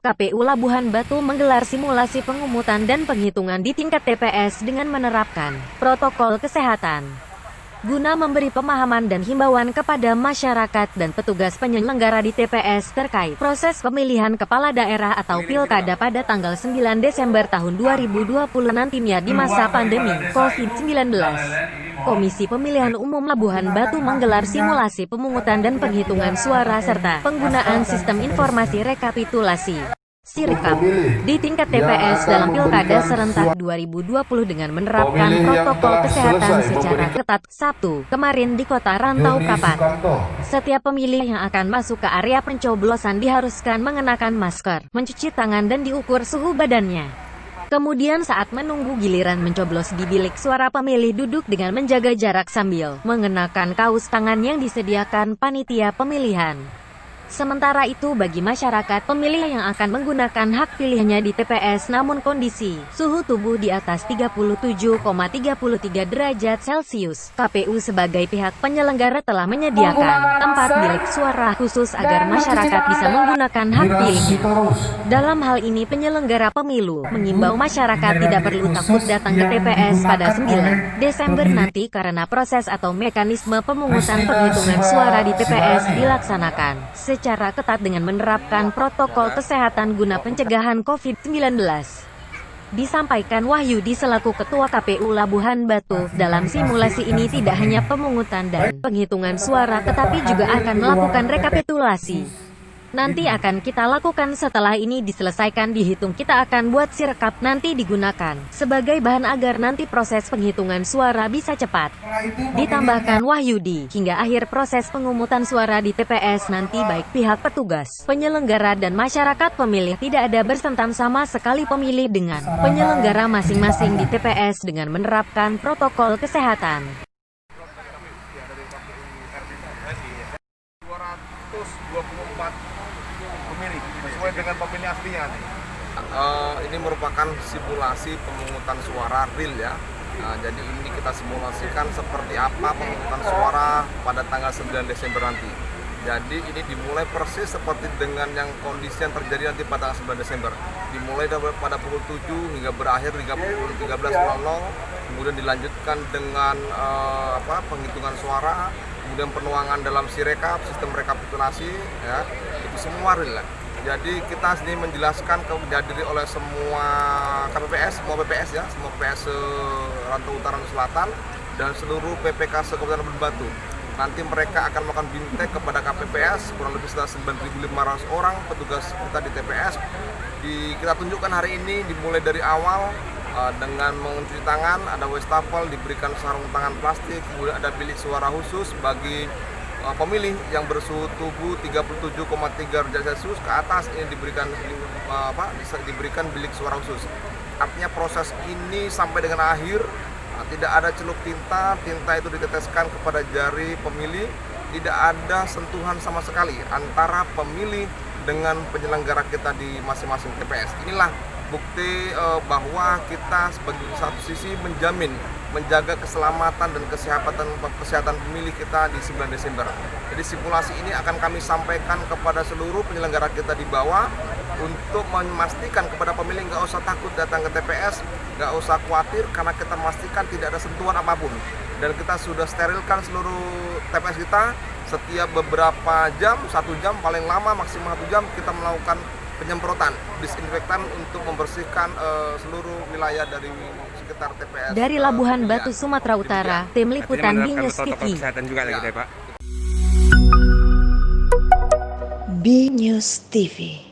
KPU Labuhan Batu menggelar simulasi pengumutan dan penghitungan di tingkat TPS dengan menerapkan protokol kesehatan. Guna memberi pemahaman dan himbauan kepada masyarakat dan petugas penyelenggara di TPS terkait proses pemilihan kepala daerah atau pilkada pada tanggal 9 Desember tahun 2020 nantinya di masa pandemi COVID-19. Komisi Pemilihan Umum Labuhan Batu menggelar simulasi pemungutan dan penghitungan suara serta penggunaan sistem informasi rekapitulasi Sirekap di tingkat TPS dalam Pilkada serentak 2020 dengan menerapkan protokol kesehatan secara ketat. Sabtu kemarin di Kota Rantau Prapat, setiap pemilih yang akan masuk ke area pencoblosan diharuskan mengenakan masker, mencuci tangan dan diukur suhu badannya. Kemudian saat menunggu giliran mencoblos di bilik suara, pemilih duduk dengan menjaga jarak sambil mengenakan kaos tangan yang disediakan panitia pemilihan. Sementara itu bagi masyarakat pemilih yang akan menggunakan hak pilihnya di TPS namun kondisi suhu tubuh di atas 37,33 derajat Celcius, KPU sebagai pihak penyelenggara telah menyediakan tempat bilik suara khusus agar masyarakat bisa menggunakan hak pilihnya. Dalam hal ini penyelenggara pemilu mengimbau masyarakat tidak perlu takut datang ke TPS pada 9 Desember nanti karena proses atau mekanisme pemungutan penghitungan suara di TPS dilaksanakan secara ketat dengan menerapkan protokol kesehatan guna pencegahan COVID-19. Disampaikan Wahyudi selaku Ketua KPU Labuhan Batu, dalam simulasi ini tidak hanya pemungutan dan penghitungan suara tetapi juga akan melakukan rekapitulasi. Nanti akan kita lakukan setelah ini diselesaikan dihitung, kita akan buat sirekap nanti digunakan sebagai bahan agar nanti proses penghitungan suara bisa cepat. Ditambahkan Wahyudi, hingga akhir proses pengumutan suara di TPS nanti baik pihak petugas, penyelenggara dan masyarakat pemilih tidak ada bersentam sama sekali pemilih dengan penyelenggara masing-masing di TPS dengan menerapkan protokol kesehatan. 224 pemilih sesuai dengan pemilih aslinya nih. Ini merupakan simulasi pemungutan suara real ya. Jadi ini kita simulasikan seperti apa pemungutan suara pada tanggal 9 Desember nanti. Jadi ini dimulai persis seperti dengan yang kondisi yang terjadi nanti pada tanggal 9 Desember. Dimulai pada pukul 7 hingga berakhir hingga pukul 13.00. Kemudian dilanjutkan dengan penghitungan suara, kemudian penuangan dalam Sirekap, sistem rekapitulasi, ya, itu semua real. Jadi kita sini menjelaskan dihadiri oleh semua KPPS, semua PPS ya, semua PPS Rantau Utara dan Selatan dan seluruh PPK Kabupaten Labuhan Batu. Nanti mereka akan melakukan bintek kepada KPPS, kurang lebih sekitar 9.500 orang petugas kita di TPS. Kita tunjukkan hari ini dimulai dari awal dengan mencuci tangan, ada wastafel, diberikan sarung tangan plastik, kemudian ada bilik suara khusus bagi pemilih yang bersuhu tubuh 37,3 derajat Celcius ke atas, ini diberikan bilik suara khusus. Artinya proses ini sampai dengan akhir tidak ada celup tinta itu diteteskan kepada jari pemilih, tidak ada sentuhan sama sekali antara pemilih dengan penyelenggara kita di masing-masing TPS. Inilah bukti bahwa kita sebagai satu sisi menjaga keselamatan dan kesehatan pemilih kita di 9 Desember. Jadi simulasi ini akan kami sampaikan kepada seluruh penyelenggara kita di bawah untuk memastikan kepada pemilih nggak usah takut datang ke TPS, nggak usah khawatir karena kita memastikan tidak ada sentuhan apapun. Dan kita sudah sterilkan seluruh TPS kita setiap beberapa jam, 1 jam paling lama maksimal 1 jam kita melakukan penyemprotan disinfektan untuk membersihkan seluruh wilayah dari sekitar TPS. Dari Labuhan Batu, Sumatera Utara, tim liputan BNews TV. BNews TV.